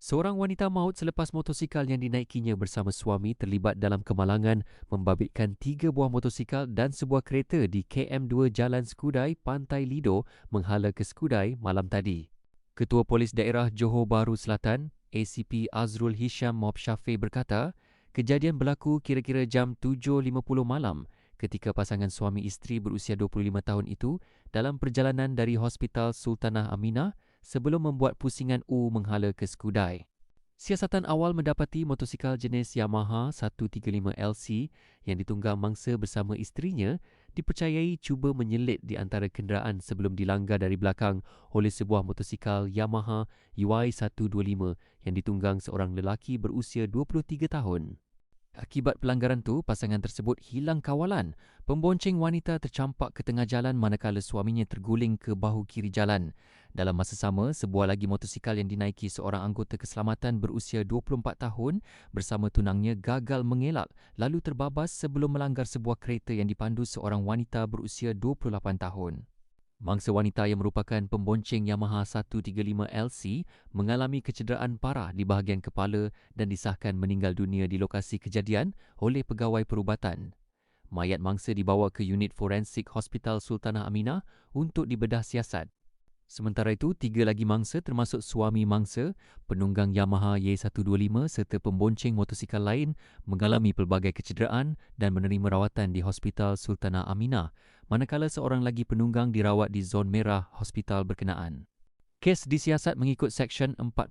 Seorang wanita maut selepas motosikal yang dinaikinya bersama suami terlibat dalam kemalangan membabitkan 3 buah motosikal dan sebuah kereta di KM2 Jalan Skudai, Pantai Lido menghala ke Skudai malam tadi. Ketua Polis Daerah Johor Bahru Selatan, ACP Azrul Hisham Mob Shafie berkata, kejadian berlaku kira-kira jam 7.50 malam ketika pasangan suami isteri berusia 25 tahun itu dalam perjalanan dari Hospital Sultanah Aminah sebelum membuat pusingan menghala ke Skudai. Siasatan awal mendapati motosikal jenis Yamaha 135LC yang ditunggang mangsa bersama isterinya dipercayai cuba menyelit di antara kenderaan sebelum dilanggar dari belakang oleh sebuah motosikal Yamaha Y125 yang ditunggang seorang lelaki berusia 23 tahun. Akibat pelanggaran tu, pasangan tersebut hilang kawalan. Pembonceng wanita tercampak ke tengah jalan manakala suaminya terguling ke bahu kiri jalan. Dalam masa sama, sebuah lagi motosikal yang dinaiki seorang anggota keselamatan berusia 24 tahun bersama tunangnya gagal mengelak lalu terbabas sebelum melanggar sebuah kereta yang dipandu seorang wanita berusia 28 tahun. Mangsa wanita yang merupakan pembonceng Yamaha 135LC mengalami kecederaan parah di bahagian kepala dan disahkan meninggal dunia di lokasi kejadian oleh pegawai perubatan. Mayat mangsa dibawa ke unit forensik Hospital Sultanah Aminah untuk dibedah siasat. Sementara itu, 3 lagi mangsa termasuk suami mangsa, penunggang Yamaha Y125 serta pembonceng motosikal lain mengalami pelbagai kecederaan dan menerima rawatan di Hospital Sultanah Aminah, manakala seorang lagi penunggang dirawat di zon merah hospital berkenaan. Kes disiasat mengikut Seksyen 41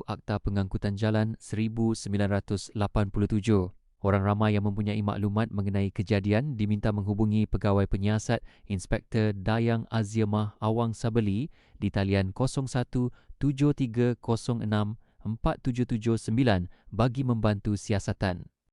Akta Pengangkutan Jalan 1987. Orang ramai yang mempunyai maklumat mengenai kejadian diminta menghubungi Pegawai Penyiasat Inspektor Dayang Aziamah Awang Sabeli di talian 0173064779 bagi membantu siasatan.